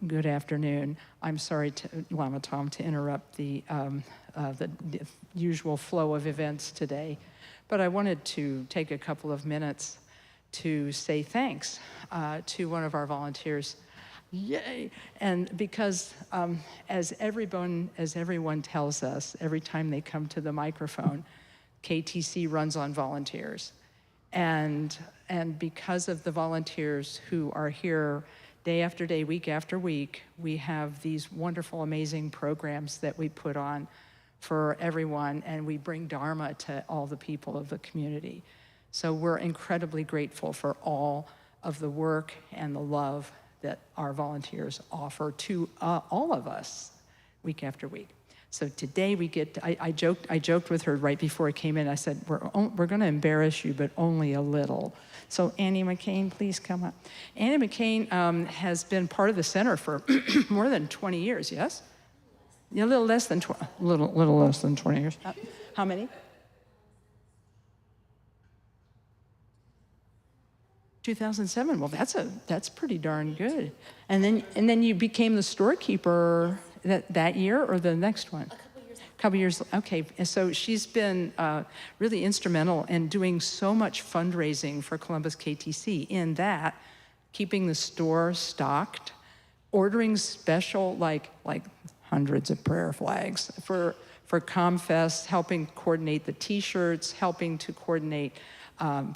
Good afternoon. I'm sorry, Lama Tom, to interrupt the usual flow of events today, but I wanted to take a couple of minutes to say thanks to one of our volunteers. Yay! And because as everyone tells us every time they come to the microphone, KTC runs on volunteers. And because of the volunteers who are here day after day, week after week, we have these wonderful, amazing programs that we put on for everyone, and we bring Dharma to all the people of the community. So we're incredibly grateful for all of the work and the love that our volunteers offer to all of us week after week. So today we get, I joked with her right before I came in. I said, we're going to embarrass you, but only a little. So Annie McCain, please come up. Annie McCain has been part of the center for more than 20 years, yes? Yeah, a little less than 20 years. How many? 2007. Well, that's pretty darn good. And then you became the storekeeper that year or the next one? A couple years. Okay. And so she's been really instrumental in doing so much fundraising for Columbus KTC, in that keeping the store stocked, ordering special like hundreds of prayer flags for ComFest, helping coordinate the T-shirts, helping to coordinate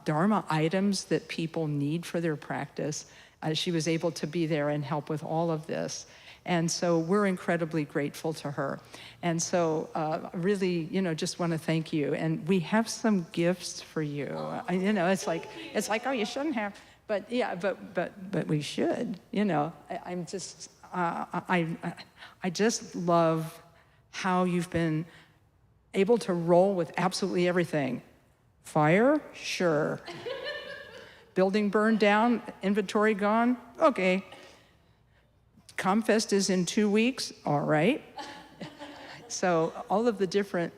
Dharma items that people need for their practice. She was able to be there and help with all of this. And so we're incredibly grateful to her. And so really, just want to thank you. And we have some gifts for you. It's like, oh, you shouldn't have. But yeah, but we should, I just love how you've been able to roll with absolutely everything. Fire? Sure. Building burned down, inventory gone? Okay. ComFest is in 2 weeks? All right. So all of the different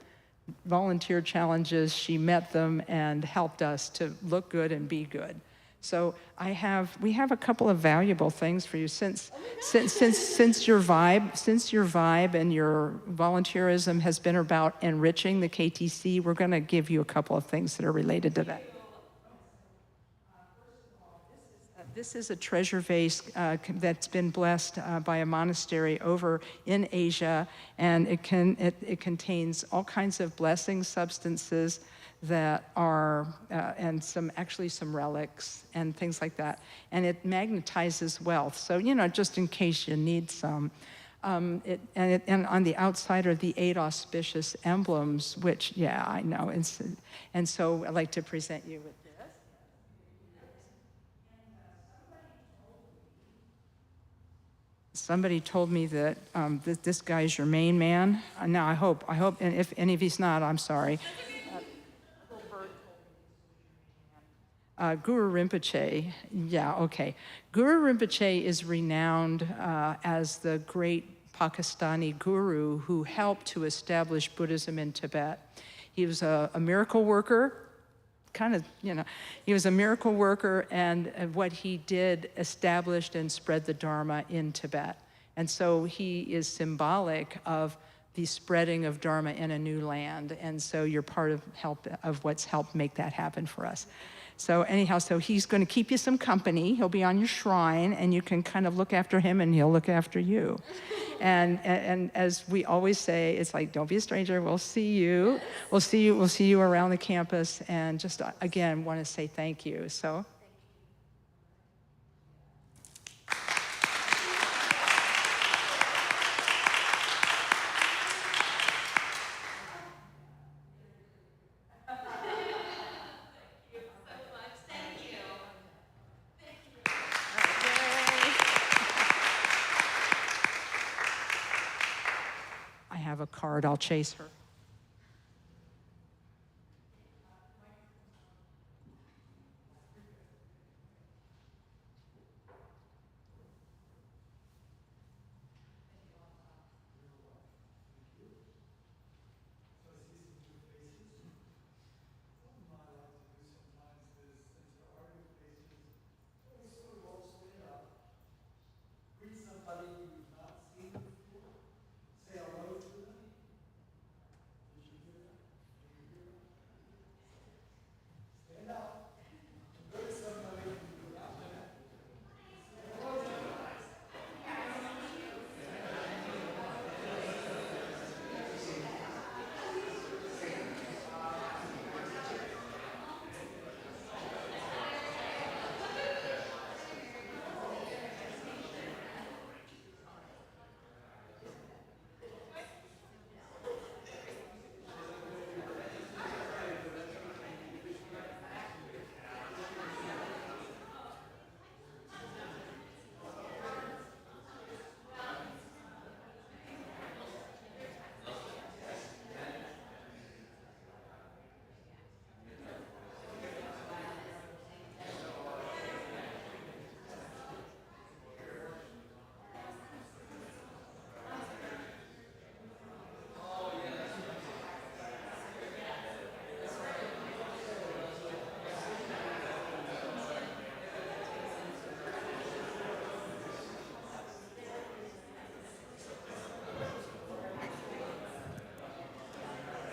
volunteer challenges, she met them and helped us to look good and be good. So we have a couple of valuable things for you since your vibe and your volunteerism has been about enriching the KTC. We're going to give you a couple of things that are related to that. This is a treasure vase that's been blessed by a monastery over in Asia, and it contains all kinds of blessing substances that are, and some relics and things like that. And it magnetizes wealth. So, just in case you need some. And on the outside are the 8 auspicious emblems, which, yeah, I know. And so I'd like to present you with this. Somebody told me that this guy's your main man. Now I hope, and if any of he's not, I'm sorry. Guru Rinpoche, yeah, okay. Guru Rinpoche is renowned as the great Pakistani guru who helped to establish Buddhism in Tibet. He was a miracle worker, he was a miracle worker, and what he did established and spread the Dharma in Tibet. And so he is symbolic of the spreading of Dharma in a new land. And so you're part of what's helped make that happen for us. So anyhow, so he's going to keep you some company. He'll be on your shrine, and you can kind of look after him, and he'll look after you. And as we always say, it's like, don't be a stranger. We'll see you. We'll see you around the campus. And just again, want to say thank you. So. A card, I'll chase her.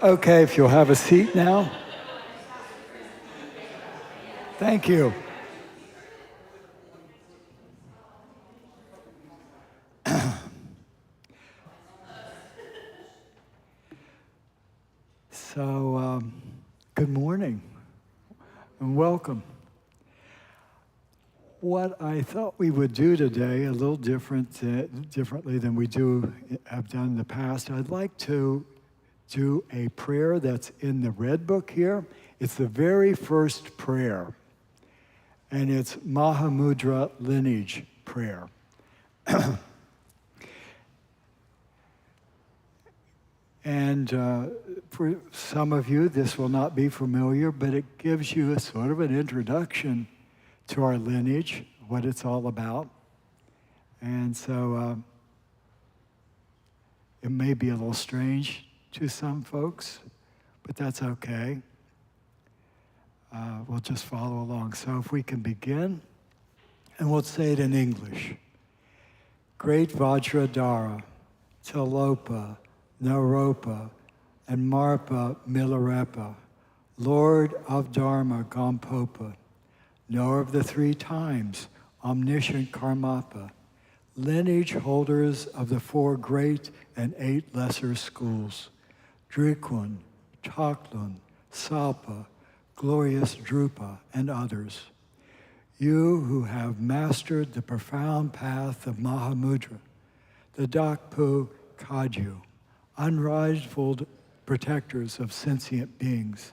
Okay, if you'll have a seat now. Thank you. So, good morning and welcome. What I thought we would do today, a little differently than we have done in the past, I'd like to do a prayer that's in the red book here. It's the very first prayer, and it's Mahamudra lineage prayer. And for some of you, this will not be familiar, but it gives you a sort of an introduction to our lineage, what it's all about. And so it may be a little strange to some folks, but that's okay. We'll just follow along. So if we can begin, and we'll say it in English. Great Vajradhara, Tilopa, Naropa, and Marpa Milarepa, Lord of Dharma Gampopa, knower of the 3 times, omniscient Karmapa, lineage holders of the 4 great and 8 lesser schools, Drikwun, Taklun, Salpa, glorious Drupa, and others. You who have mastered the profound path of Mahamudra, the Dakpu Kagyu, unrivaled protectors of sentient beings,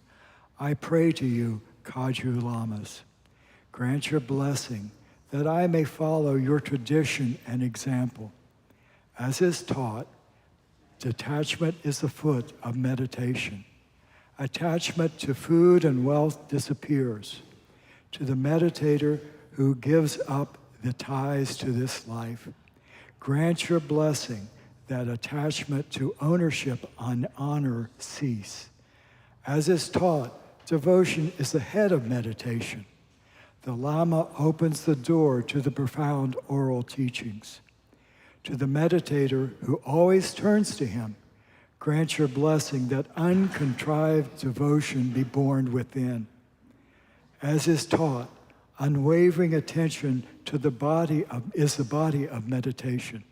I pray to you, Kagyu Lamas. Grant your blessing that I may follow your tradition and example. As is taught, detachment is the foot of meditation. Attachment to food and wealth disappears. To the meditator who gives up the ties to this life, grant your blessing that attachment to ownership and honor cease. As is taught, devotion is the head of meditation. The Lama opens the door to the profound oral teachings. To the meditator who always turns to him, grant your blessing that uncontrived devotion be born within. As is taught, unwavering attention to the body is the body of meditation.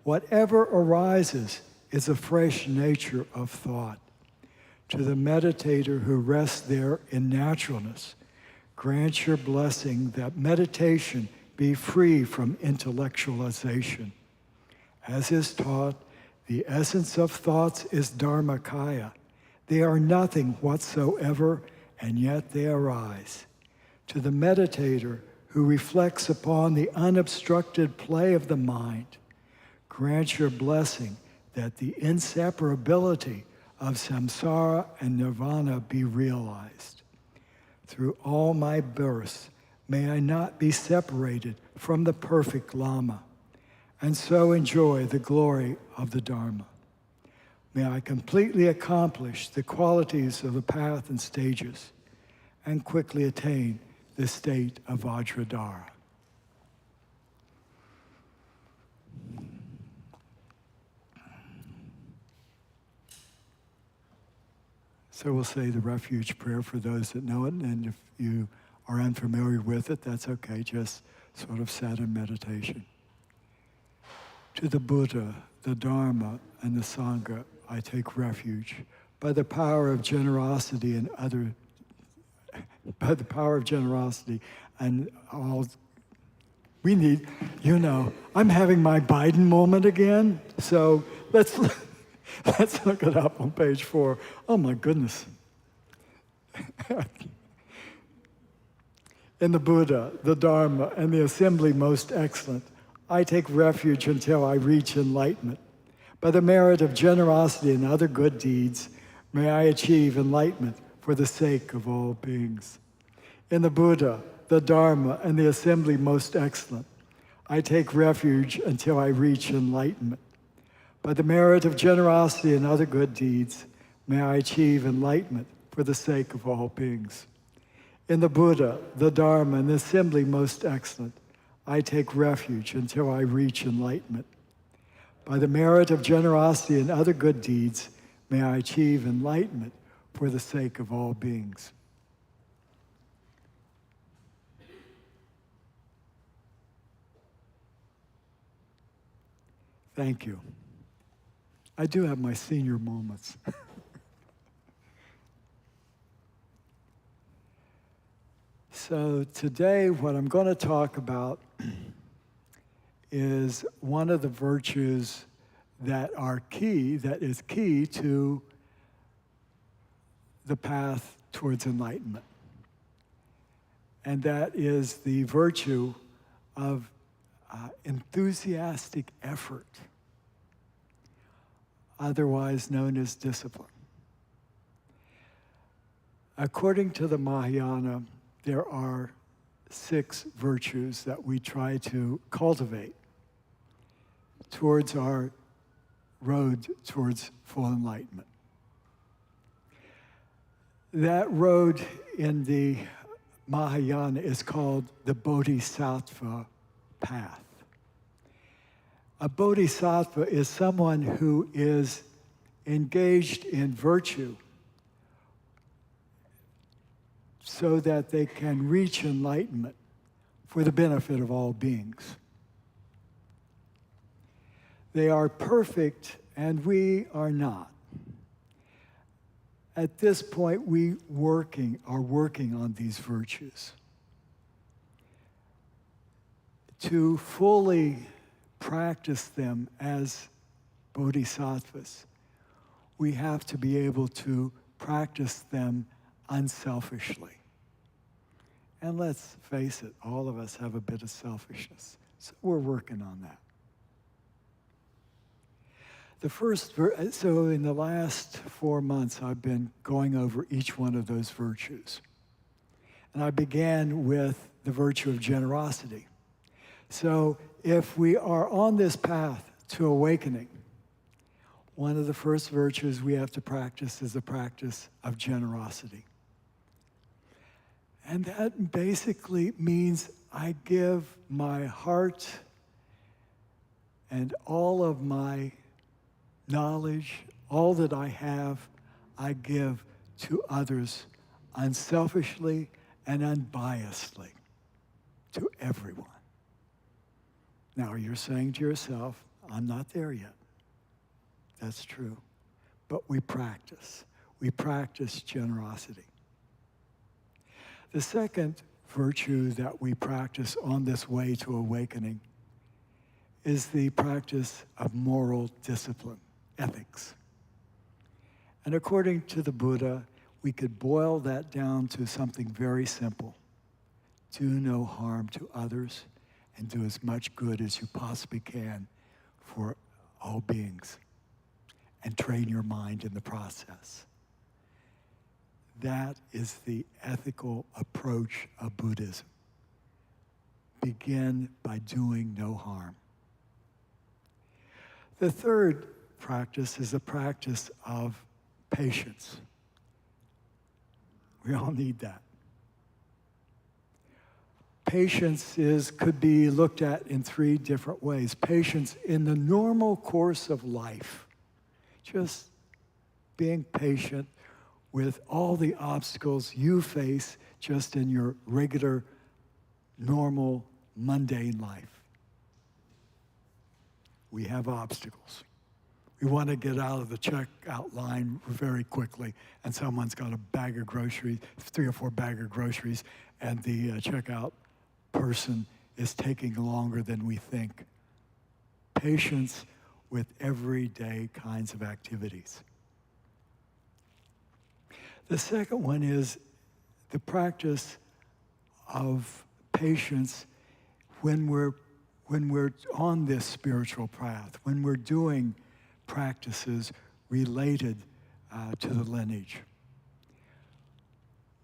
Whatever arises is a fresh nature of thought. To the meditator who rests there in naturalness, grant your blessing that meditation be free from intellectualization. As is taught, the essence of thoughts is Dharmakaya. They are nothing whatsoever, and yet they arise. To the meditator who reflects upon the unobstructed play of the mind, grant your blessing that the inseparability of samsara and nirvana be realized. Through all my births, may I not be separated from the perfect Lama, and so enjoy the glory of the Dharma. May I completely accomplish the qualities of the path and stages, and quickly attain the state of Vajradhara. So we'll say the refuge prayer for those that know it, and if you are unfamiliar with it, that's okay, just sort of sat in meditation. To the Buddha, the Dharma, and the Sangha, I take refuge. By the power of generosity and all we need, I'm having my Biden moment again, so let's look it up on page 4. Oh my goodness. In the Buddha, the Dharma, and the assembly most excellent, I take refuge until I reach enlightenment. By the merit of generosity and other good deeds, may I achieve enlightenment for the sake of all beings. In the Buddha, the Dharma, and the assembly most excellent, I take refuge until I reach enlightenment. By the merit of generosity and other good deeds, may I achieve enlightenment for the sake of all beings. In the Buddha, the Dharma, and the assembly most excellent, I take refuge until I reach enlightenment. By the merit of generosity and other good deeds, may I achieve enlightenment for the sake of all beings. Thank you. I do have my senior moments. So today, what I'm going to talk about is one of the virtues that is key to the path towards enlightenment. And that is the virtue of enthusiastic effort, otherwise known as discipline. According to the Mahayana, there are 6 virtues that we try to cultivate towards our road towards full enlightenment. That road in the Mahayana is called the Bodhisattva path. A bodhisattva is someone who is engaged in virtue so that they can reach enlightenment for the benefit of all beings. They are perfect, and we are not. At this point, we are working on these virtues. To fully practice them as bodhisattvas, we have to be able to practice them unselfishly. And let's face it, all of us have a bit of selfishness. So we're working on that. So in the last 4 months, I've been going over each one of those virtues. And I began with the virtue of generosity. So if we are on this path to awakening, one of the first virtues we have to practice is the practice of generosity. And that basically means I give my heart and all of my knowledge, all that I have, I give to others unselfishly and unbiasedly, to everyone. Now, you're saying to yourself, I'm not there yet. That's true. But we practice. We practice generosity. The second virtue that we practice on this way to awakening is the practice of moral discipline, ethics. And according to the Buddha, we could boil that down to something very simple. Do no harm to others and do as much good as you possibly can for all beings. And train your mind in the process. That is the ethical approach of Buddhism. Begin by doing no harm. The third practice is the practice of patience. We all need that. Patience could be looked at in 3 different ways. Patience in the normal course of life. Just being patient with all the obstacles you face just in your regular, normal, mundane life. We have obstacles. We want to get out of the checkout line very quickly, and someone's got a bag of groceries, 3 or 4 bags of groceries, and the checkout person is taking longer than we think. Patience with everyday kinds of activities. The second one is the practice of patience when we're on this spiritual path, when we're doing practices related to the lineage.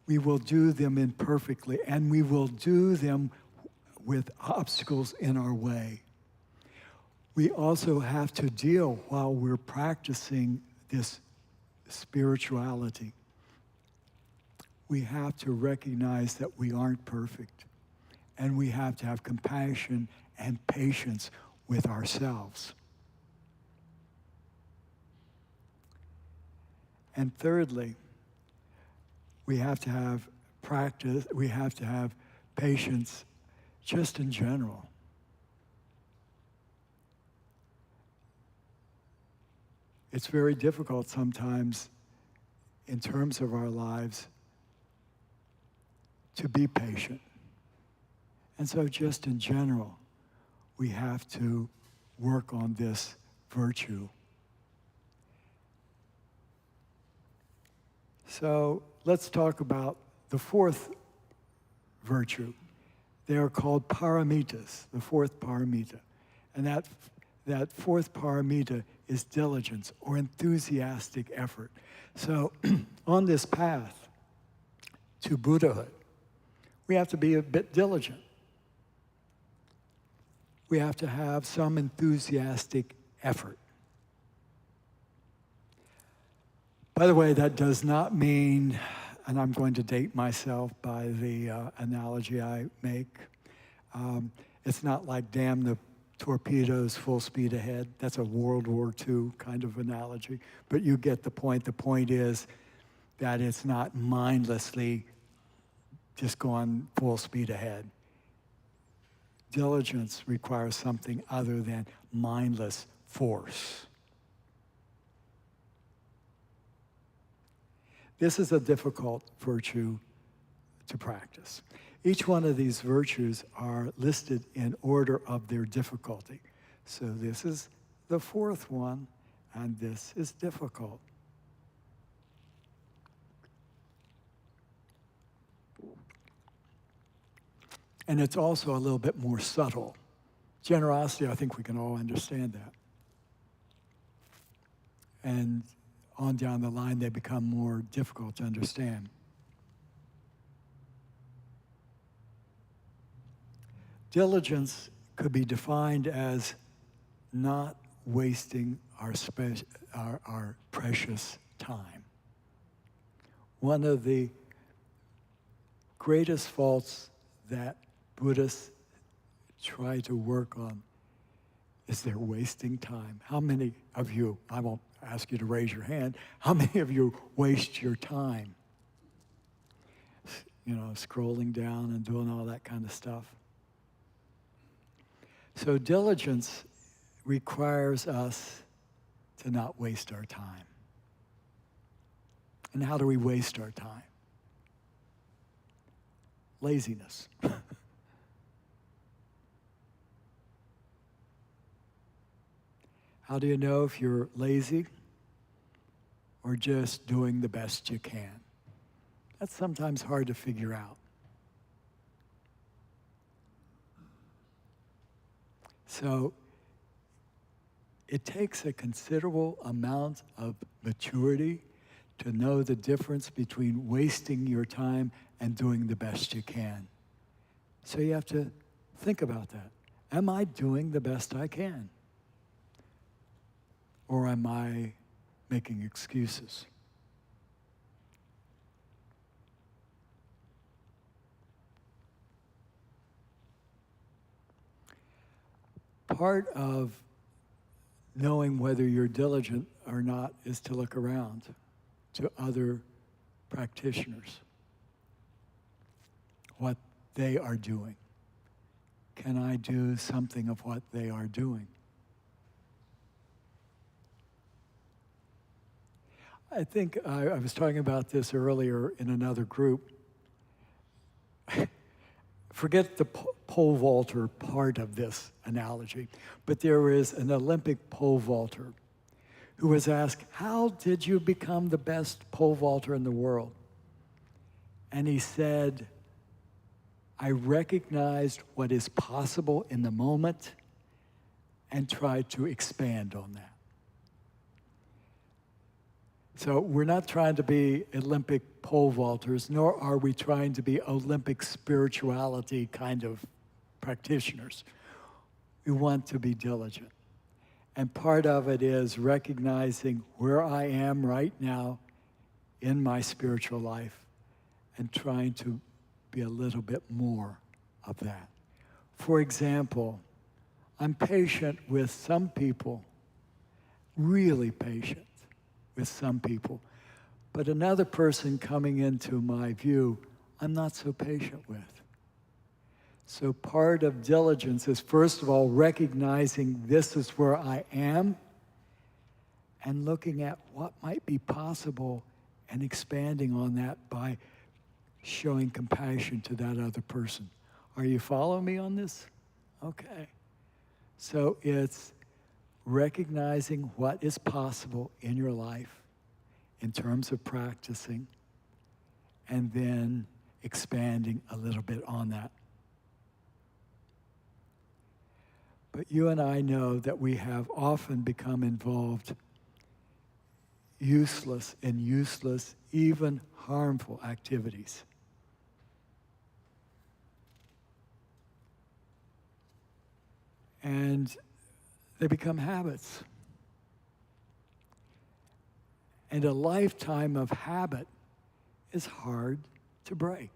We will do them imperfectly, and we will do them with obstacles in our way. We also have to deal while we're practicing this spirituality. We have to recognize that we aren't perfect, and we have to have compassion and patience with ourselves. And thirdly, we have to have practice, we have to have patience just in general. It's very difficult sometimes in terms of our lives to be patient. And so just in general, we have to work on this virtue. So let's talk about the fourth virtue. They are called paramitas, the fourth paramita. And that fourth paramita is diligence or enthusiastic effort. So on this path to Buddhahood, we have to be a bit diligent. We have to have some enthusiastic effort. By the way, that does not mean, and I'm going to date myself by the analogy I make, it's not like damn the torpedoes full speed ahead. That's a World War II kind of analogy. But you get the point. The point is that it's not mindlessly just going full speed ahead. Diligence requires something other than mindless force. This is a difficult virtue to practice. Each one of these virtues are listed in order of their difficulty. So this is the fourth one, and this is difficult. And it's also a little bit more subtle. Generosity, I think we can all understand that. And on down the line, they become more difficult to understand. Diligence could be defined as not wasting our precious time. One of the greatest faults that Buddhists try to work on is they're wasting time. How many of you, I won't ask you to raise your hand, how many of you waste your time? You know, scrolling down and doing all that kind of stuff. So diligence requires us to not waste our time. And how do we waste our time? Laziness. How do you know if you're lazy or just doing the best you can? That's sometimes hard to figure out. So it takes a considerable amount of maturity to know the difference between wasting your time and doing the best you can. So you have to think about that. Am I doing the best I can? Or am I making excuses? Part of knowing whether you're diligent or not is to look around to other practitioners, what they are doing. Can I do something of what they are doing? I think I was talking about this earlier in another group. Forget the pole vaulter part of this analogy, but there is an Olympic pole vaulter who was asked, how did you become the best pole vaulter in the world? And he said, I recognized what is possible in the moment and tried to expand on that. So we're not trying to be Olympic pole vaulters, nor are we trying to be Olympic spirituality kind of practitioners. We want to be diligent. And part of it is recognizing where I am right now in my spiritual life and trying to be a little bit more of that. For example, I'm patient with some people, really patient with some people, But another person coming into my view, I'm not so patient with. So part of diligence is, first of all, recognizing this is where I am and looking at what might be possible and expanding on that by showing compassion to that other person. Are you following me on this? Okay. So it's recognizing what is possible in your life in terms of practicing, and then expanding a little bit on that. But you and I know that we have often become involved useless, even harmful activities. And they become habits. And a lifetime of habit is hard to break.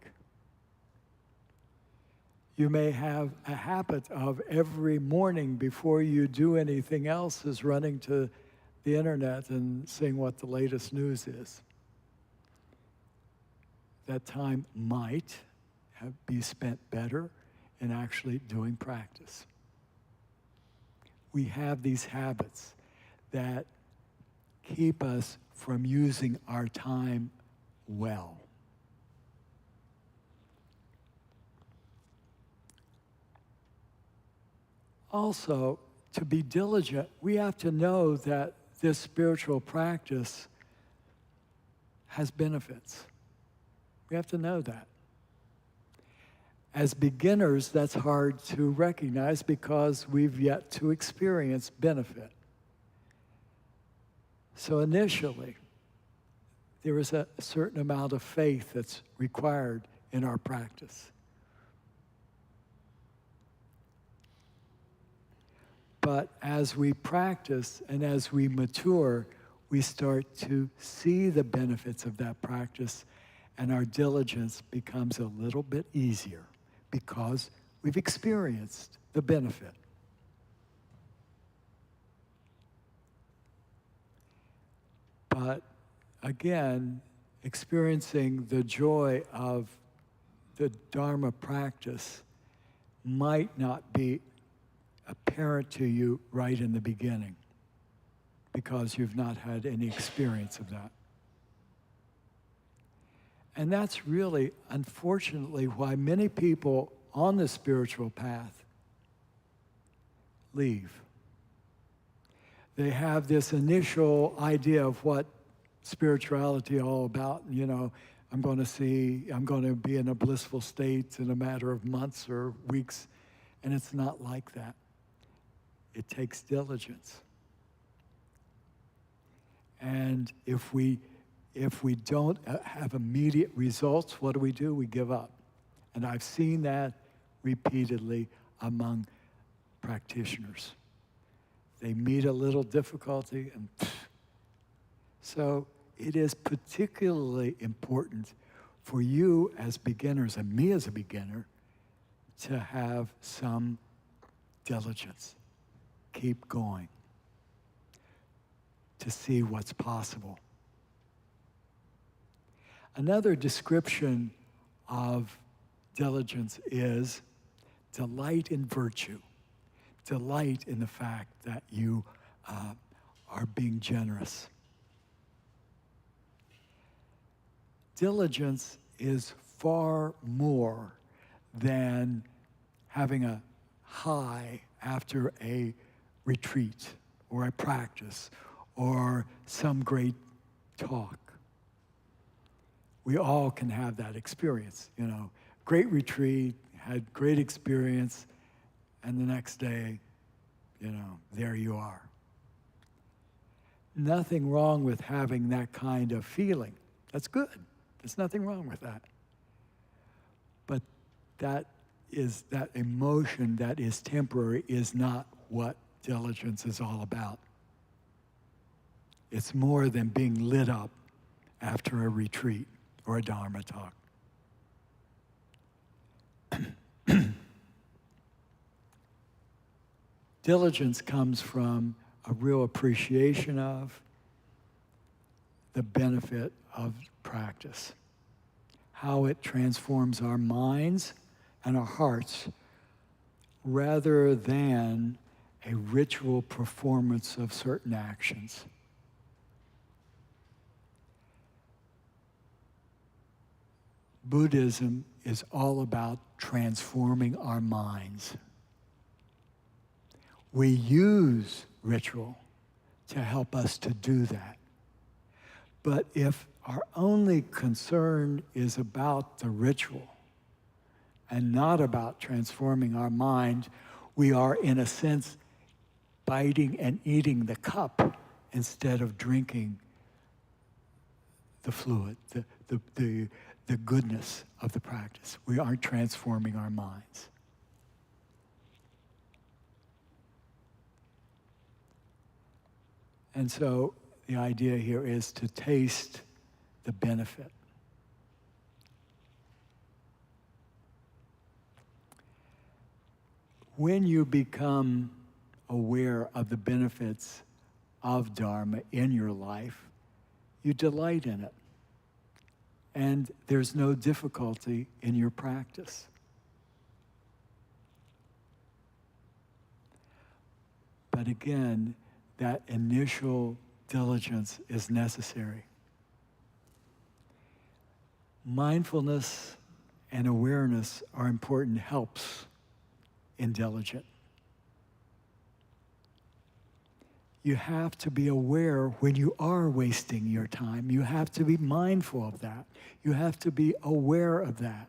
You may have a habit of every morning before you do anything else is running to the internet and seeing what the latest news is. That time might be spent better in actually doing practice. We have these habits that keep us from using our time well. Also, to be diligent, we have to know that this spiritual practice has benefits. We have to know that. As beginners, that's hard to recognize because we've yet to experience benefit. So initially, there is a certain amount of faith that's required in our practice. But as we practice and as we mature, we start to see the benefits of that practice, and our diligence becomes a little bit easier because we've experienced the benefit. But again, experiencing the joy of the Dharma practice might not be apparent to you right in the beginning because you've not had any experience of that. And that's really, unfortunately, why many people on the spiritual path leave. They have this initial idea of what spirituality is all about. You know, I'm going to be in a blissful state in a matter of months or weeks. And it's not like that. It takes diligence. And if we don't have immediate results, what do? We give up. And I've seen that repeatedly among practitioners. They meet a little difficulty and so it is particularly important for you as beginners and me as a beginner to have some diligence. Keep going to see what's possible. Another description of diligence is delight in virtue. Delight in the fact that you are being generous. Diligence is far more than having a high after a retreat or a practice or some great talk. We all can have that experience, you know. Great retreat, had great experience, and the next day, you know, there you are. Nothing wrong with having that kind of feeling. That's good. There's nothing wrong with that. But that emotion that is temporary is not what diligence is all about. It's more than being lit up after a retreat or a Dharma talk. Diligence comes from a real appreciation of the benefit of practice, how it transforms our minds and our hearts rather than a ritual performance of certain actions. Buddhism is all about transforming our minds. We use ritual to help us to do that. But if our only concern is about the ritual and not about transforming our mind, we are, in a sense, biting and eating the cup instead of drinking the fluid, the goodness of the practice. We aren't transforming our minds. And so the idea here is to taste the benefit. When you become aware of the benefits of Dharma in your life, you delight in it. And there's no difficulty in your practice. But again, that initial diligence is necessary. Mindfulness and awareness are important helps in diligence. You have to be aware when you are wasting your time. You have to be mindful of that. You have to be aware of that.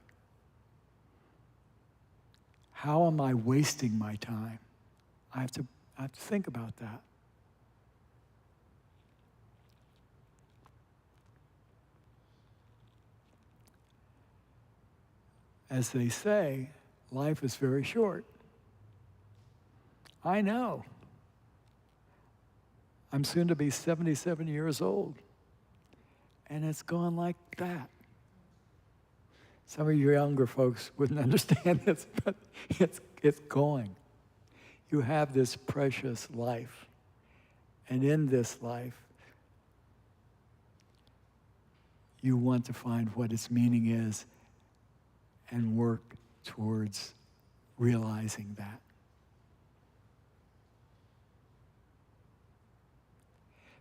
How am I wasting my time? I have to think about that. As they say, life is very short. I know. I'm soon to be 77 years old, and it's gone like that. Some of you younger folks wouldn't understand this, but it's going. You have this precious life, and in this life, you want to find what its meaning is and work towards realizing that.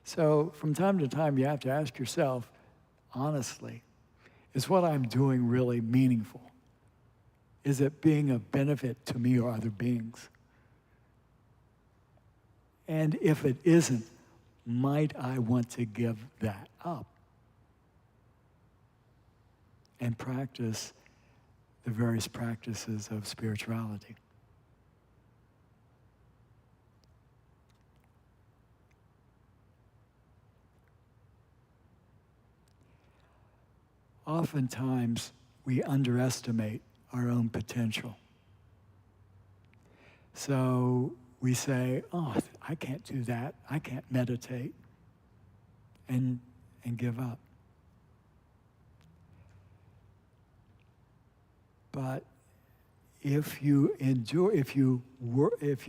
So from time to time, you have to ask yourself, honestly, is what I'm doing really meaningful? Is it being of benefit to me or other beings? And if it isn't, might I want to give that up and practice the various practices of spirituality? Oftentimes, we underestimate our own potential. So we say, oh, I can't do that. I can't meditate, and give up. But if you endure, if you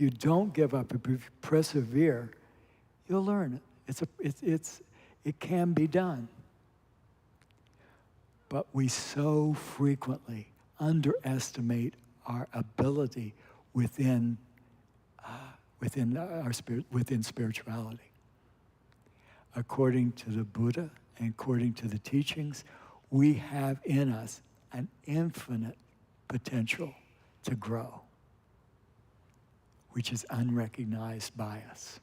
don't give up, if you persevere, you'll learn it. It can be done. But we so frequently underestimate our ability within spirituality. According to the Buddha and according to the teachings, we have in us an infinite potential to grow, which is unrecognized by us.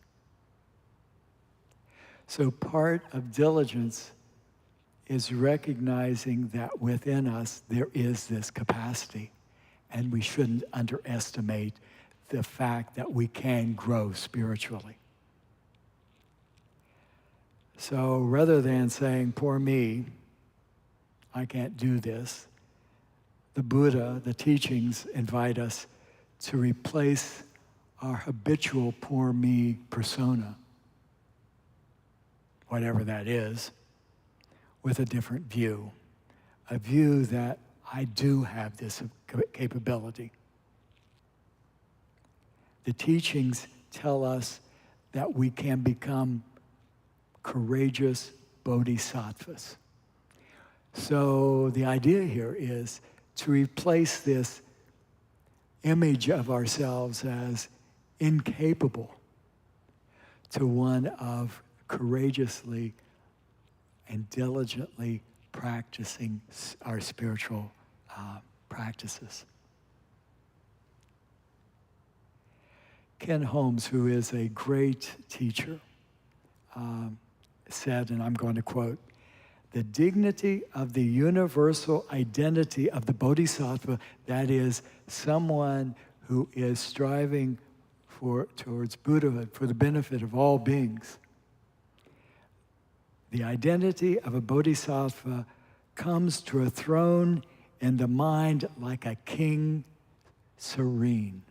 So part of diligence is recognizing that within us there is this capacity, and we shouldn't underestimate the fact that we can grow spiritually. So rather than saying, poor me, I can't do this, the Buddha, the teachings invite us to replace our habitual poor me persona, whatever that is, with a different view, a view that I do have this capability. The teachings tell us that we can become courageous, bodhisattvas. So the idea here is to replace this image of ourselves as incapable to one of courageously and diligently practicing our spiritual practices. Ken Holmes, who is a great teacher, said, and I'm going to quote, "The dignity of the universal identity of the bodhisattva, that is, someone who is striving towards Buddhahood for the benefit of all beings. The identity of a bodhisattva comes to a throne in the mind like a king serene.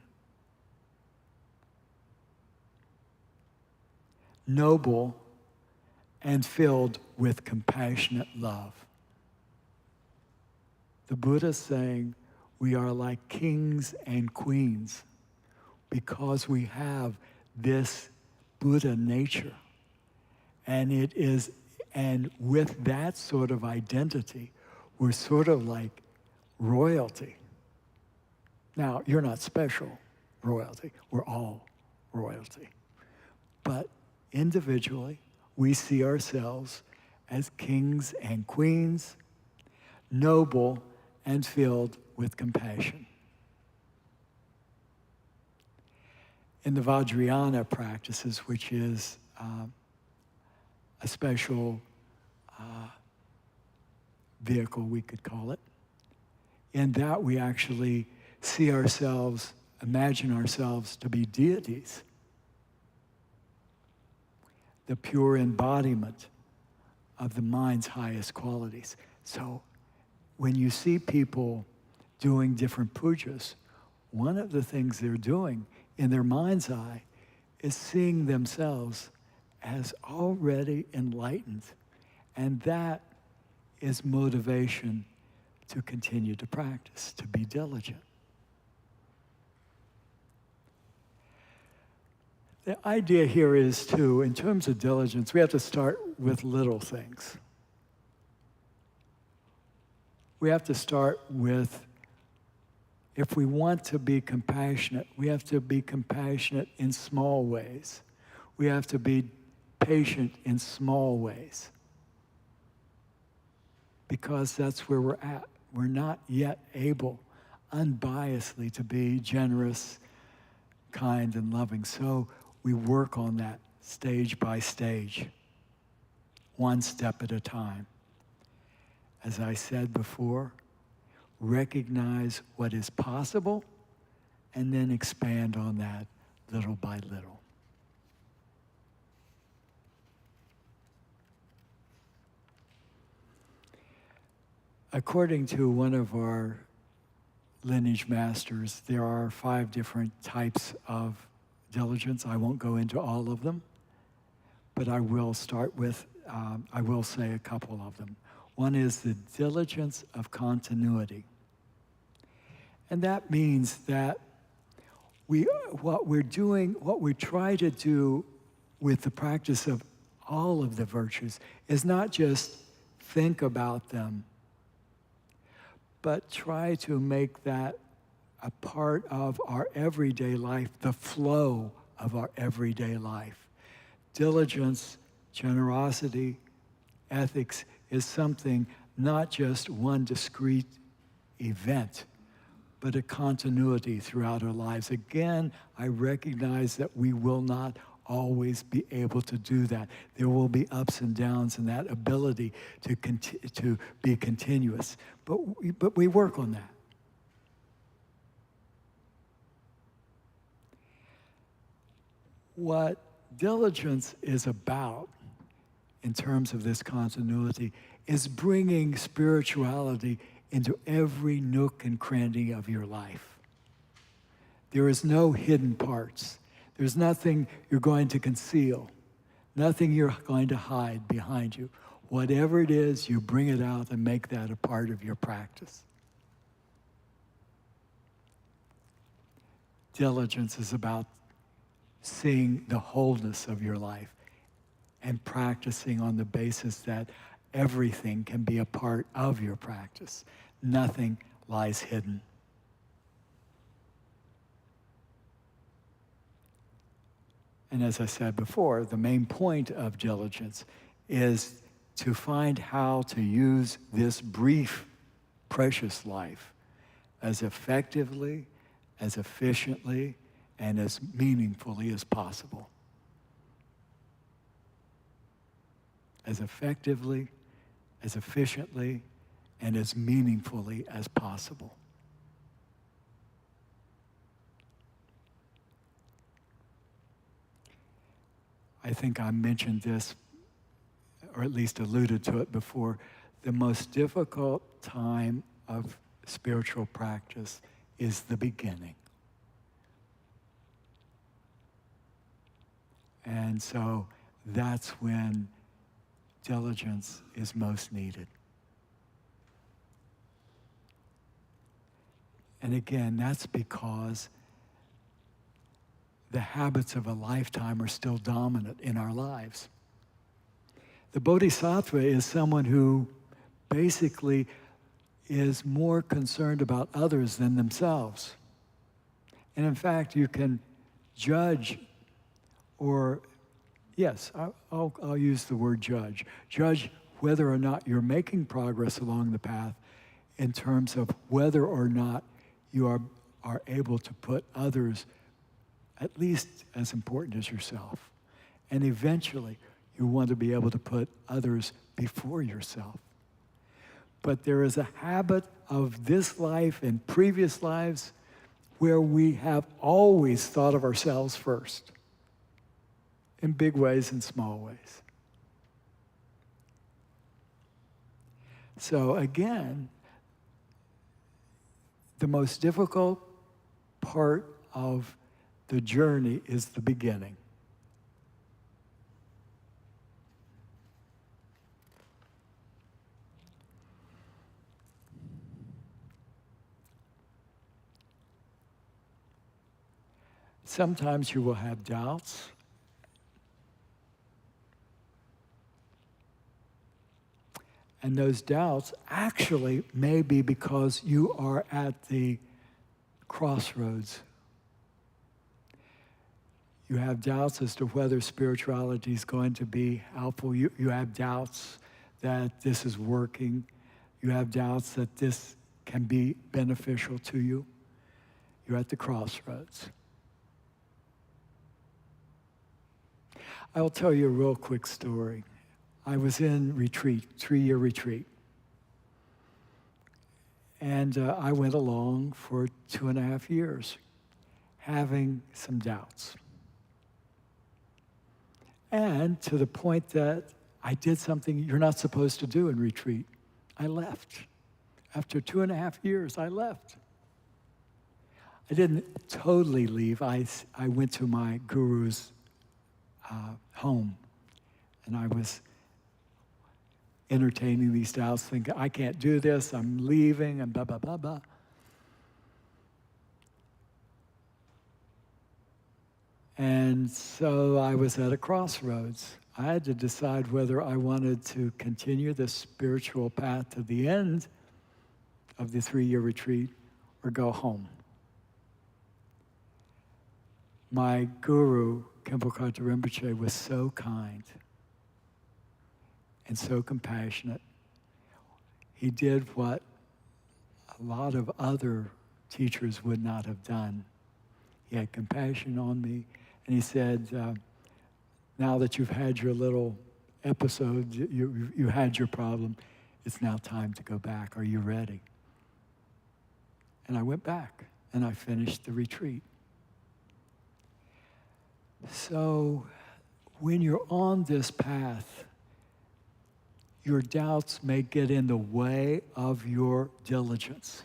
Noble and filled with compassionate love." The Buddha is saying we are like kings and queens because we have this Buddha nature. And with that sort of identity, we're sort of like royalty. Now, you're not special royalty. We're all royalty. But individually, we see ourselves as kings and queens, noble and filled with compassion. In the Vajrayana practices, which is a special vehicle, we could call it, in that we actually see ourselves, imagine ourselves to be deities, the pure embodiment of the mind's highest qualities. So when you see people doing different pujas, one of the things they're doing in their mind's eye is seeing themselves as already enlightened. And that is motivation to continue to practice, to be diligent. The idea here is, too, in terms of diligence, we have to start with little things. We have to start with, if we want to be compassionate, we have to be compassionate in small ways. We have to be patient in small ways. Because that's where we're at. We're not yet able, unbiasedly, to be generous, kind, and loving. So we work on that stage by stage, one step at a time. As I said before, recognize what is possible and then expand on that little by little. According to one of our lineage masters, there are 5 different types of diligence. I won't go into all of them, but I will start with, I will say a couple of them. One is the diligence of continuity. And that means that what we try to do with the practice of all of the virtues is not just think about them, but try to make that a part of our everyday life, the flow of our everyday life. Diligence, generosity, ethics is something, not just one discrete event, but a continuity throughout our lives. Again, I recognize that we will not always be able to do that. There will be ups and downs in that ability to be continuous. But we work on that. What diligence is about in terms of this continuity is bringing spirituality into every nook and cranny of your life. There is no hidden parts. There's nothing you're going to conceal, nothing you're going to hide behind you. Whatever it is, you bring it out and make that a part of your practice. Diligence is about seeing the wholeness of your life and practicing on the basis that everything can be a part of your practice. Nothing lies hidden. And as I said before, the main point of diligence is to find how to use this brief, precious life as effectively, as efficiently, and as meaningfully as possible. As effectively, as efficiently, and as meaningfully as possible. I think I mentioned this, or at least alluded to it before. The most difficult time of spiritual practice is the beginning. And so that's when diligence is most needed. And again, that's because the habits of a lifetime are still dominant in our lives. The bodhisattva is someone who basically is more concerned about others than themselves. And in fact, you can judge, or yes, I'll use the word judge. Judge whether or not you're making progress along the path in terms of whether or not you are able to put others at least as important as yourself. And eventually, you want to be able to put others before yourself. But there is a habit of this life and previous lives where we have always thought of ourselves first, in big ways and small ways. So again, the most difficult part of the journey is the beginning. Sometimes you will have doubts. And those doubts actually may be because you are at the crossroads. You have doubts as to whether spirituality is going to be helpful. You have doubts that this is working. You have doubts that this can be beneficial to you. You're at the crossroads. I'll tell you a real quick story. I was in retreat, 3-year retreat. And I went along for 2.5 years, having some doubts. And to the point that I did something you're not supposed to do in retreat. I left. After 2.5 years, I left. I didn't totally leave. I went to my guru's home, and I was entertaining these doubts, thinking, I can't do this, I'm leaving, and blah, blah, blah, blah. And so I was at a crossroads. I had to decide whether I wanted to continue this spiritual path to the end of the 3-year retreat or go home. My guru, Khenpo Karthar Rinpoche, was so kind and so compassionate. He did what a lot of other teachers would not have done. He had compassion on me, and he said, now that you've had your little episode, you had your problem, it's now time to go back. Are you ready? And I went back, and I finished the retreat. So when you're on this path, your doubts may get in the way of your diligence.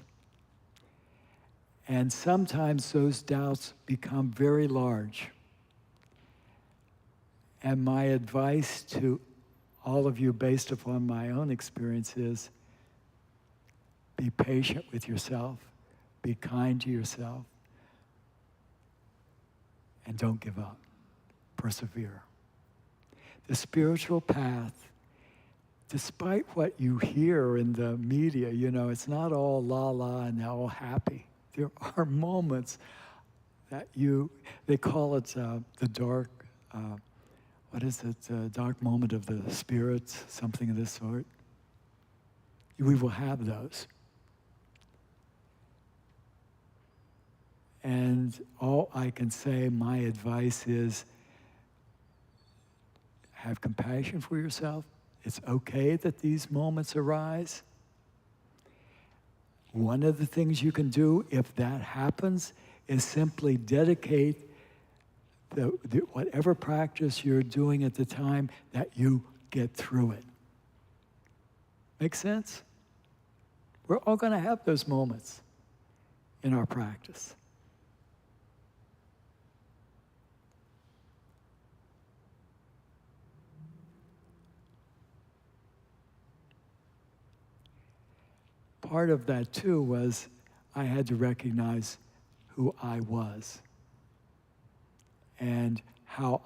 And sometimes those doubts become very large. And my advice to all of you, based upon my own experience, is be patient with yourself, be kind to yourself, and don't give up. Persevere. The spiritual path, despite what you hear in the media, it's not all la-la and all happy. There are moments that they call it the dark, what is it, dark moment of the spirits, something of this sort. We will have those. And all I can say, my advice is, have compassion for yourself. It's okay that these moments arise. One of the things you can do if that happens is simply dedicate whatever practice you're doing at the time that you get through it. Make sense? We're all going to have those moments in our practice. Part of that, too, was I had to recognize who I was and how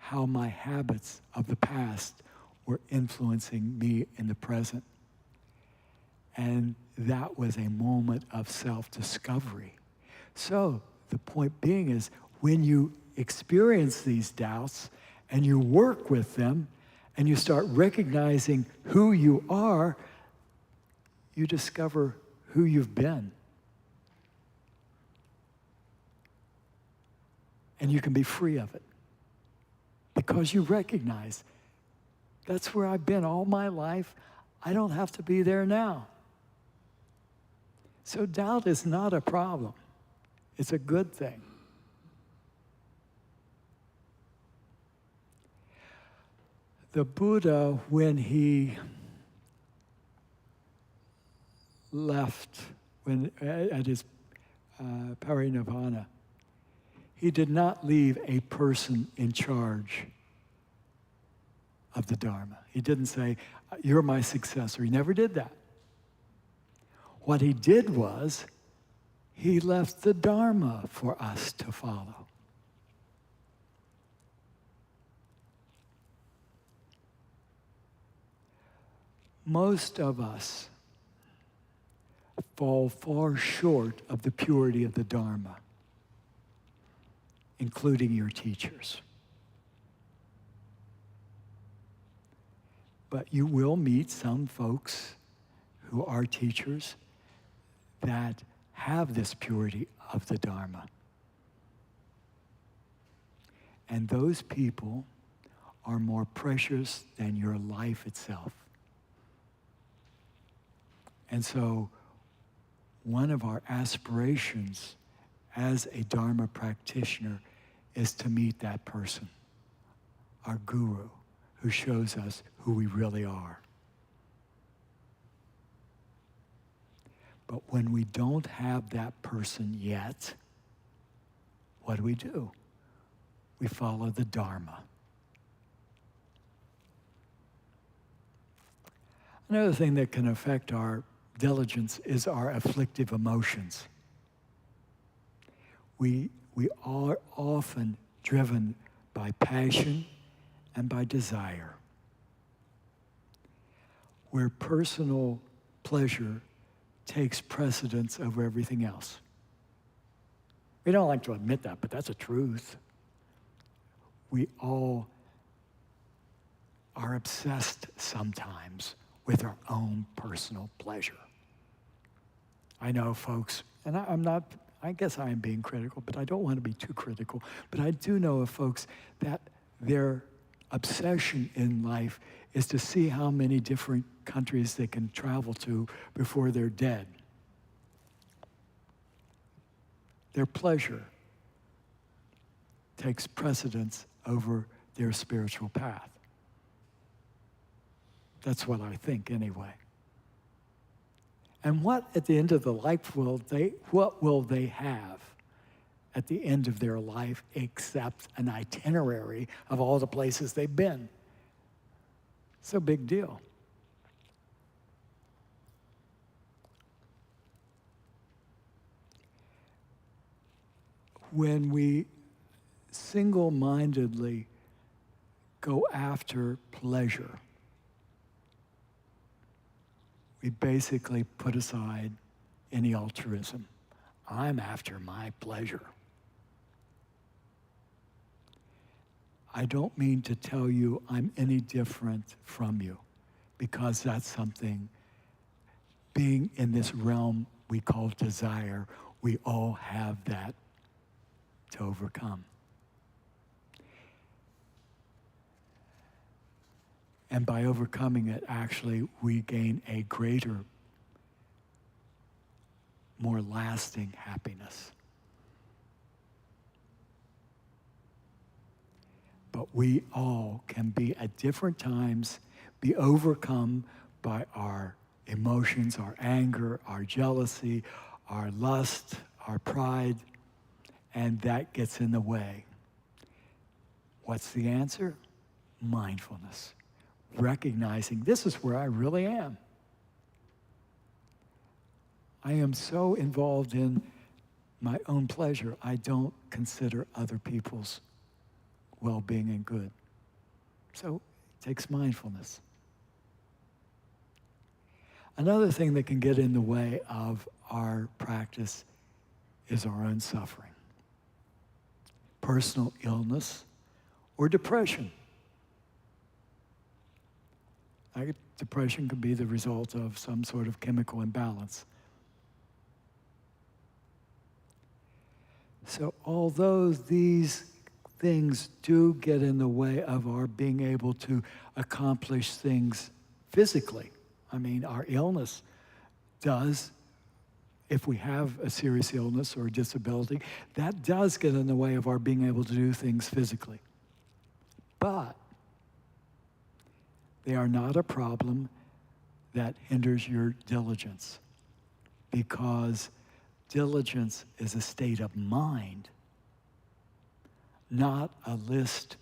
my habits of the past were influencing me in the present. And that was a moment of self-discovery. So the point being is, when you experience these doubts and you work with them and you start recognizing who you are, you discover who you've been. And you can be free of it. Because you recognize, that's where I've been all my life. I don't have to be there now. So doubt is not a problem. It's a good thing. The Buddha, when he left, at his parinirvana, he did not leave a person in charge of the Dharma. He didn't say, you're my successor. He never did that. What he did was, he left the Dharma for us to follow. Most of us fall far short of the purity of the Dharma, including your teachers. But you will meet some folks who are teachers that have this purity of the Dharma. And those people are more precious than your life itself. And so, one of our aspirations as a Dharma practitioner is to meet that person, our guru, who shows us who we really are. But when we don't have that person yet, what do? We follow the Dharma. Another thing that can affect our diligence is our afflictive emotions. We are often driven by passion and by desire, where personal pleasure takes precedence over everything else. We don't like to admit that, but that's a truth. We all are obsessed sometimes with our own personal pleasure. I know folks, and I guess I am being critical, but I don't want to be too critical, but I do know of folks that their obsession in life is to see how many different countries they can travel to before they're dead. Their pleasure takes precedence over their spiritual path. That's what I think anyway. And what at the end of the life what will they have at the end of their life except an itinerary of all the places they've been? It's a big deal. When we single-mindedly go after pleasure. We basically put aside any altruism. I'm after my pleasure. I don't mean to tell you I'm any different from you, because that's something, being in this realm we call desire, we all have that to overcome. And by overcoming it, actually, we gain a greater, more lasting happiness. But we all can be, at different times, be overcome by our emotions, our anger, our jealousy, our lust, our pride, and that gets in the way. What's the answer? Mindfulness. Recognizing this is where I really am. I am so involved in my own pleasure, I don't consider other people's well-being and good. So it takes mindfulness. Another thing that can get in the way of our practice is our own suffering. Personal illness or depression. Depression can be the result of some sort of chemical imbalance. So although these things do get in the way of our being able to accomplish things physically, I mean, our illness does, if we have a serious illness or disability, that does get in the way of our being able to do things physically. But they are not a problem that hinders your diligence, because diligence is a state of mind, not a list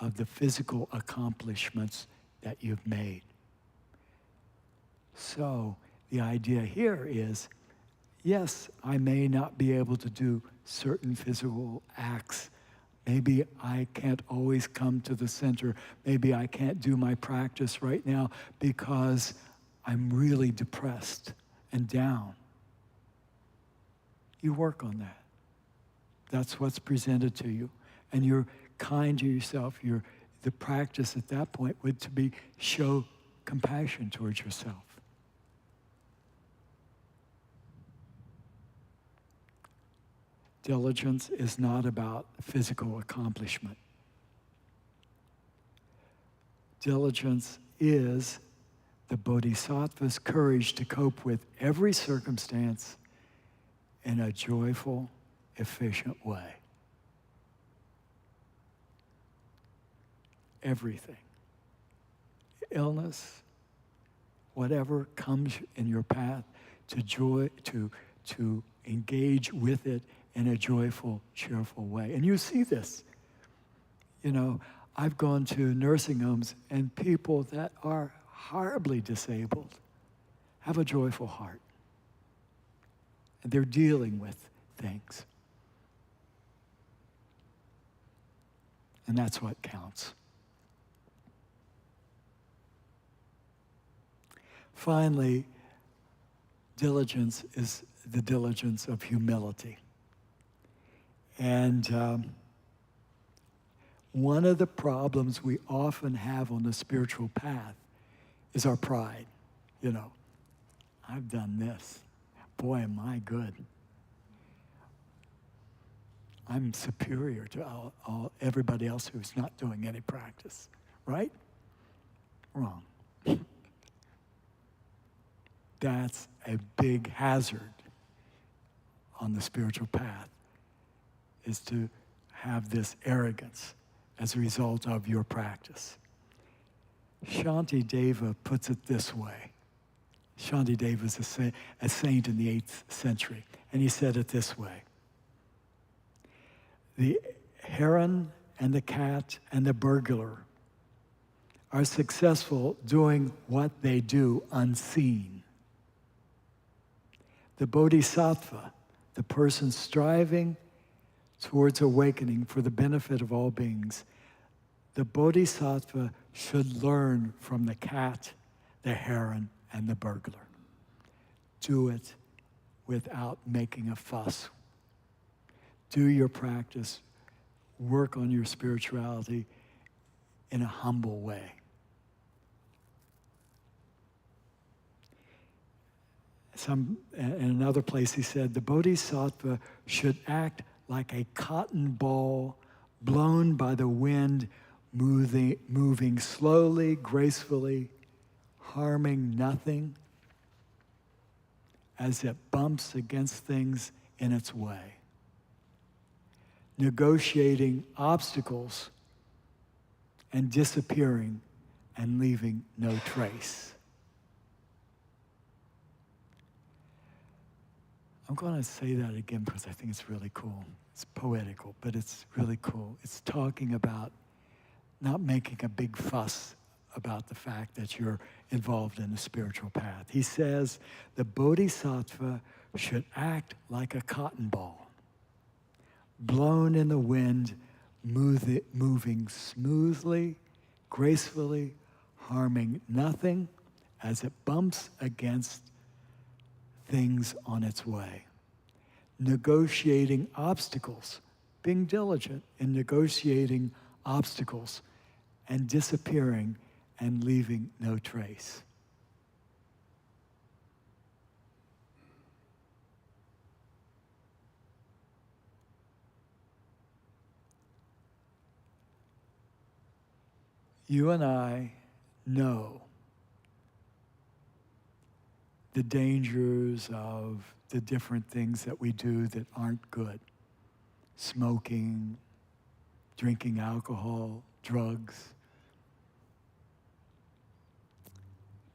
of the physical accomplishments that you've made. So the idea here is, yes, I may not be able to do certain physical acts. Maybe I can't always come to the center. Maybe I can't do my practice right now because I'm really depressed and down. You work on that. That's what's presented to you. And you're kind to yourself. The practice at that point would to be show compassion towards yourself. Diligence is not about physical accomplishment. Diligence is the bodhisattva's courage to cope with every circumstance in a joyful, efficient way. Everything. Illness, whatever comes in your path, to engage with it in a joyful, cheerful way. And you see this. You know, I've gone to nursing homes, and people that are horribly disabled have a joyful heart. And they're dealing with things. And that's what counts. Finally, diligence is the diligence of humility. And one of the problems we often have on the spiritual path is our pride. You know, I've done this. Boy, am I good. I'm superior to everybody else who's not doing any practice, right? Wrong. That's a big hazard on the spiritual path, is to have this arrogance as a result of your practice. Shantideva puts it this way. Shantideva is a saint in the 8th century, and he said it this way. The heron and the cat and the burglar are successful doing what they do unseen. The bodhisattva, the person striving towards awakening for the benefit of all beings, the bodhisattva should learn from the cat, the heron, and the burglar. Do it without making a fuss. Do your practice. Work on your spirituality in a humble way. In another place he said, the bodhisattva should act like a cotton ball blown by the wind, moving slowly, gracefully, harming nothing as it bumps against things in its way. Negotiating obstacles and disappearing and leaving no trace. I'm going to say that again because I think it's really cool. It's poetical, but it's really cool. It's talking about not making a big fuss about the fact that you're involved in the spiritual path. He says the bodhisattva should act like a cotton ball, blown in the wind, moving smoothly, gracefully, harming nothing as it bumps against things on its way. Negotiating obstacles, being diligent in negotiating obstacles and disappearing and leaving no trace. You and I know the dangers of the different things that we do that aren't good. Smoking, drinking alcohol, drugs,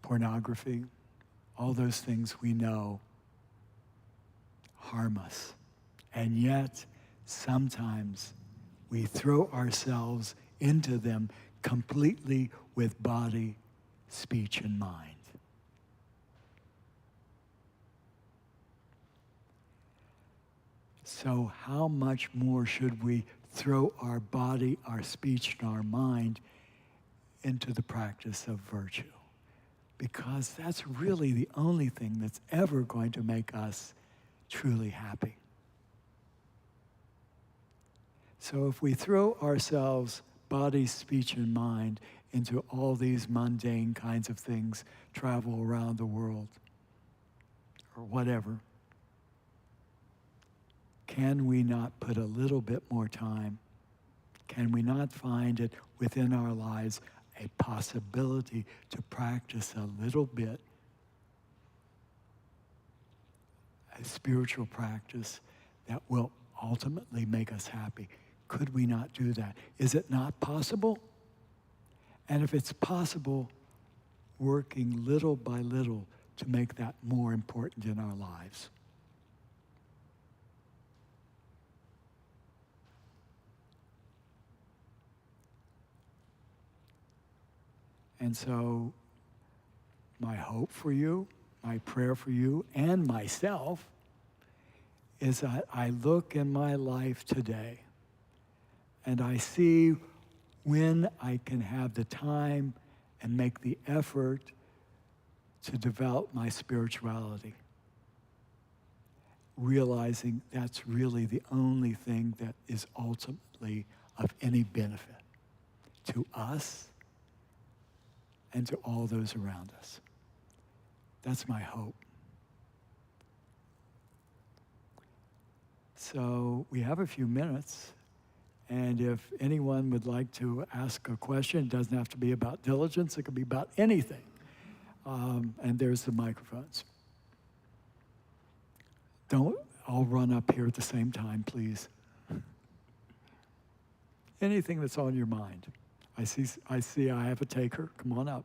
pornography, all those things we know harm us. And yet, sometimes we throw ourselves into them completely with body, speech, and mind. So how much more should we throw our body, our speech, and our mind into the practice of virtue? Because that's really the only thing that's ever going to make us truly happy. So if we throw ourselves, body, speech, and mind, into all these mundane kinds of things, travel around the world, or whatever, can we not put a little bit more time? Can we not find it within our lives a possibility to practice a little bit, a spiritual practice that will ultimately make us happy? Could we not do that? Is it not possible? And if it's possible, working little by little to make that more important in our lives. And so my hope for you, my prayer for you, and myself is that I look in my life today and I see when I can have the time and make the effort to develop my spirituality, realizing that's really the only thing that is ultimately of any benefit to us and to all those around us. That's my hope. So we have a few minutes, and if anyone would like to ask a question, it doesn't have to be about diligence, it could be about anything. And there's the microphones. Don't all run up here at the same time, please. Anything that's on your mind. I see I have a taker. Come on up.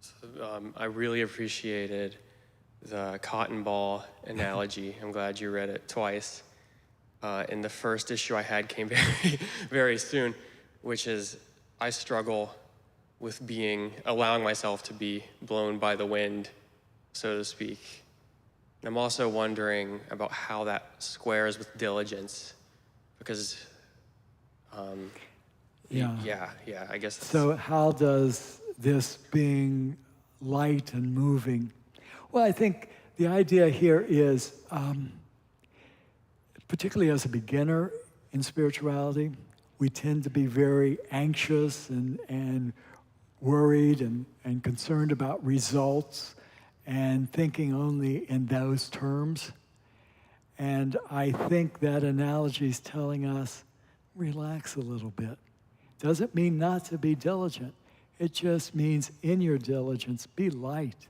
So, I really appreciated the cotton ball analogy. I'm glad you read it twice. And the first issue I had came very, very soon, which is I struggle with allowing myself to be blown by the wind so to speak. And I'm also wondering about how that squares with diligence, because, yeah, I guess that's... So how does this being light and moving? Well, I think the idea here is, particularly as a beginner in spirituality, we tend to be very anxious and worried and concerned about results and thinking only in those terms. And I think that analogy is telling us, relax a little bit. Doesn't mean not to be diligent. It just means in your diligence, be light.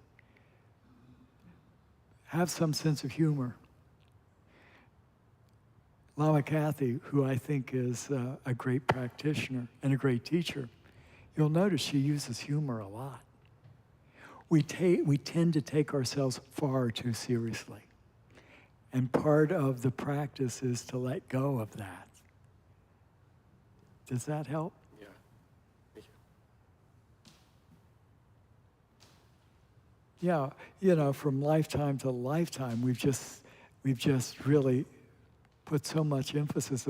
Have some sense of humor. Lama Kathy, who I think is a great practitioner and a great teacher, you'll notice she uses humor a lot. We tend to take ourselves far too seriously. And part of the practice is to let go of that. Does that help? Yeah. Thank you. Yeah, you know, from lifetime to lifetime, we've just really put so much emphasis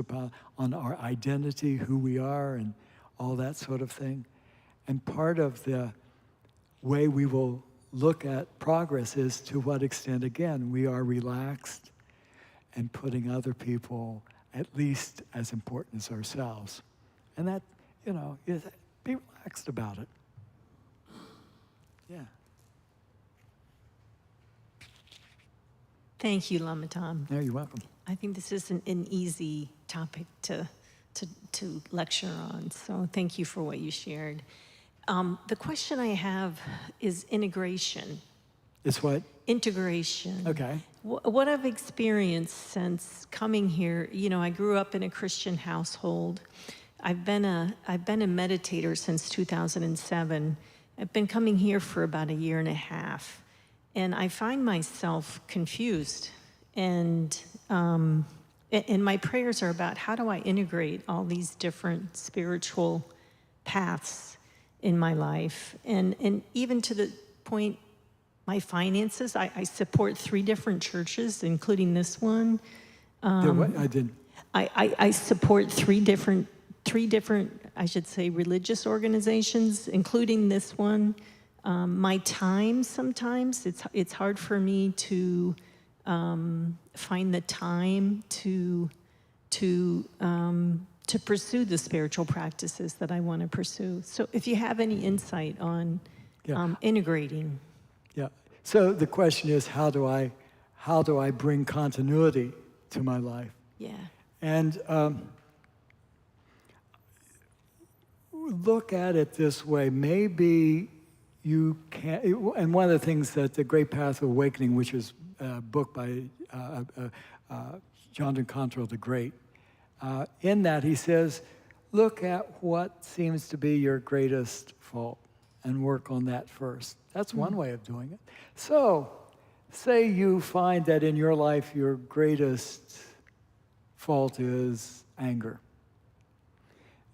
on our identity, who we are, and all that sort of thing. And part of the way we will look at progress is to what extent, again, we are relaxed and putting other people at least as important as ourselves. And that, you know, be relaxed about it. Yeah. Thank you, Lama Tom. No, you're welcome. I think this isn't an easy topic to lecture on, so thank you for what you shared. The question I have is integration. It's what? Integration. Okay. What I've experienced since coming here, you know, I grew up in a Christian household. I've been a meditator since 2007. I've been coming here for about a year and a half, and I find myself confused. And my prayers are about how do I integrate all these different spiritual paths in my life, and even to the point, my finances. I support 3 different churches, including this one. I didn't. I support three different, I should say, religious organizations, including this one. My time, sometimes it's hard for me to find the time to pursue the spiritual practices that I want to pursue. So if you have any insight on integrating. Yeah. So the question is, how do I bring continuity to my life? Yeah. And look at it this way. Maybe you can, and one of the things that the Great Path of Awakening, which is a book by John Cantrell the Great, in that he says, look at what seems to be your greatest fault and work on that first. That's one way of doing it. So, say you find that in your life your greatest fault is anger.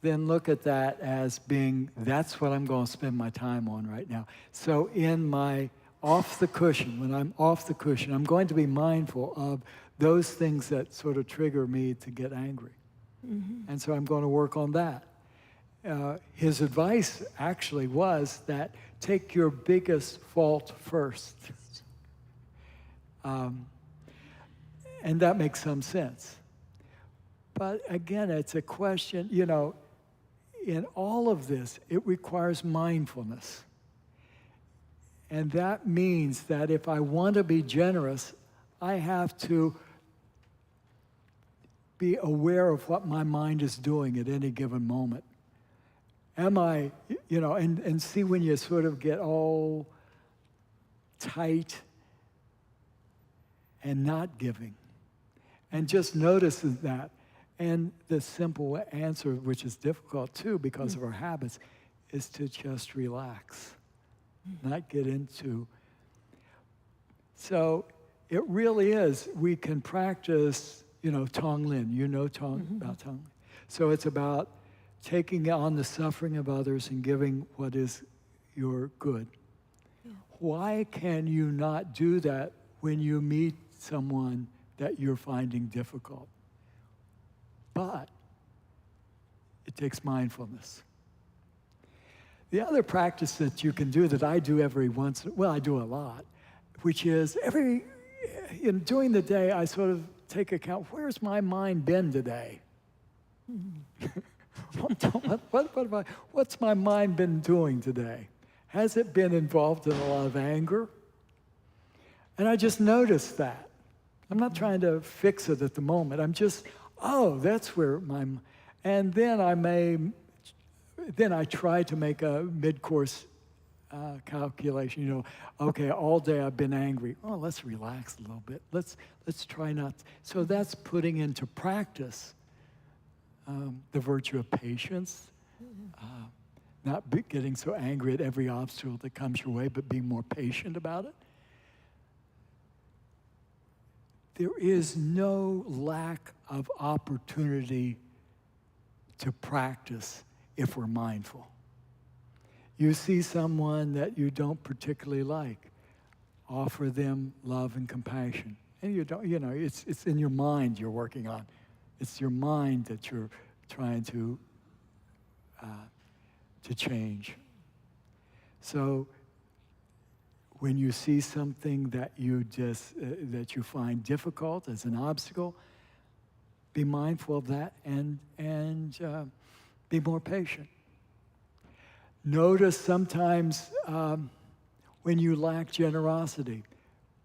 Then look at that as being, that's what I'm going to spend my time on right now. So in my off the cushion, when I'm off the cushion, I'm going to be mindful of those things that sort of trigger me to get angry. Mm-hmm. And so I'm going to work on that. His advice actually was that take your biggest fault first. And that makes some sense. But again, it's a question, you know, in all of this, it requires mindfulness. And that means that if I want to be generous, I have to be aware of what my mind is doing at any given moment. Am I, you know, and see when you sort of get all tight and not giving. And just notice that. And the simple answer, which is difficult too because of our habits, is to just relax, not get into. So it really is, we can practice, you know, Tonglen. You know about Tonglen. So it's about taking on the suffering of others and giving what is your good. Yeah. why can you not do that when you meet someone that you're finding difficult? But it takes mindfulness. The other practice that you can do that I do I do a lot, which is during the day, I sort of take account, where's my mind been today? What's my mind been doing today? Has it been involved in a lot of anger? And I just noticed that. I'm not trying to fix it at the moment. I'm just, that's where and then I try to make a mid-course calculation. Okay, all day I've been angry. Oh, let's relax a little bit. Let's try not. So that's putting into practice the virtue of patience, not getting so angry at every obstacle that comes your way, but being more patient about it. There is no lack of opportunity to practice if we're mindful. You see someone that you don't particularly like, offer them love and compassion. And it's in your mind you're working on. It's your mind that you're trying to change. So when you see something that you find difficult as an obstacle, be mindful of that and be more patient. Notice sometimes when you lack generosity,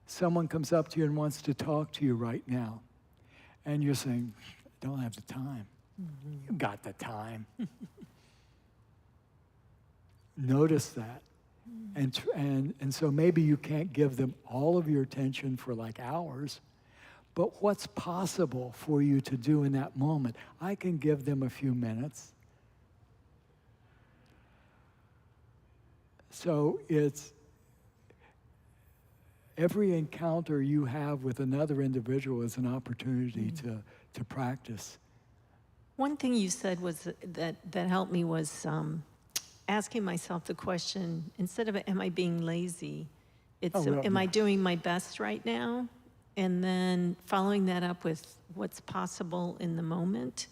someone comes up to you and wants to talk to you right now, and you're saying, I don't have the time. Mm-hmm. You got the time. Notice that. And so maybe you can't give them all of your attention for like hours, but what's possible for you to do in that moment? I can give them a few minutes. So it's every encounter you have with another individual is an opportunity to practice. One thing you said was that helped me was asking myself the question, instead of am I being lazy, am I doing my best right now? And then following that up with what's possible in the moment.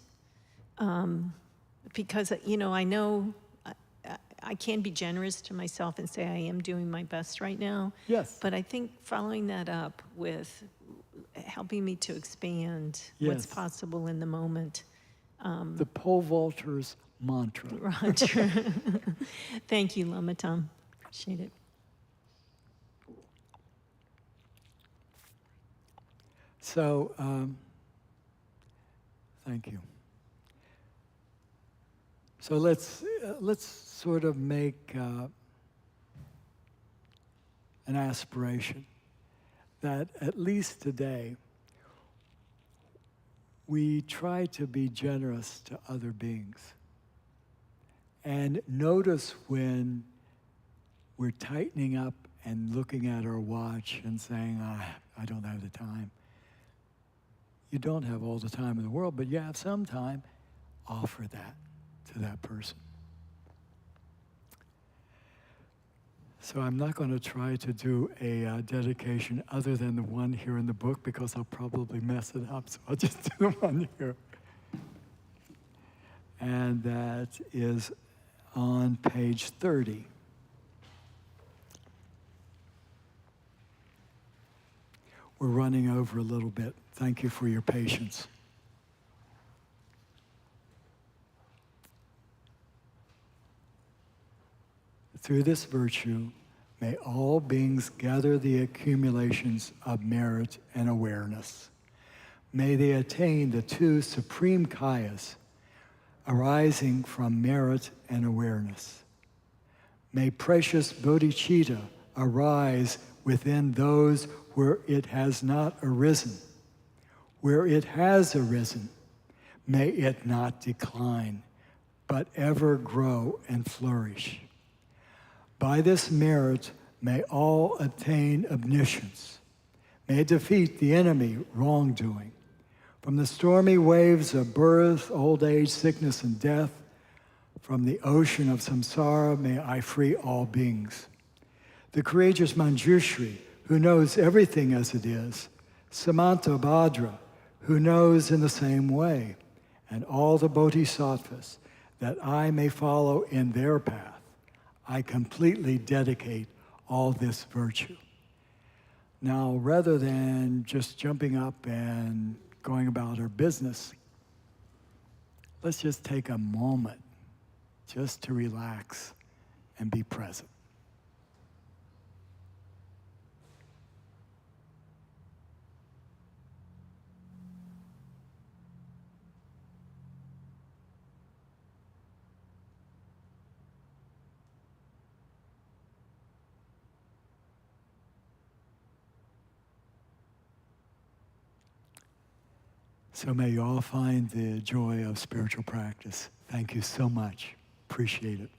Because, I know I can be generous to myself and say I am doing my best right now. Yes. But I think following that up with helping me to expand what's possible in the moment. The pole vaulter's mantra. Roger. Thank you, Lama Tom. Appreciate it. So, thank you. So let's sort of make an aspiration that at least today we try to be generous to other beings. And notice when we're tightening up and looking at our watch and saying, I don't have the time. You don't have all the time in the world, but you have some time. Offer that to that person. So I'm not going to try to do a dedication other than the one here in the book because I'll probably mess it up. So I'll just do the one here. And that is on page 30. We're running over a little bit. Thank you for your patience. Through this virtue, may all beings gather the accumulations of merit and awareness. May they attain the two supreme kayas arising from merit and awareness. May precious bodhicitta arise within those where it has not arisen. Where it has arisen, may it not decline, but ever grow and flourish. By this merit, may all attain omniscience. May it defeat the enemy wrongdoing. From the stormy waves of birth, old age, sickness, and death, from the ocean of samsara, may I free all beings. The courageous Manjushri, who knows everything as it is, Samanta Bhadra, who knows in the same way, and all the bodhisattvas, that I may follow in their path, I completely dedicate all this virtue. Now, rather than just jumping up and going about our business, let's just take a moment just to relax and be present. So may you all find the joy of spiritual practice. Thank you so much. Appreciate it.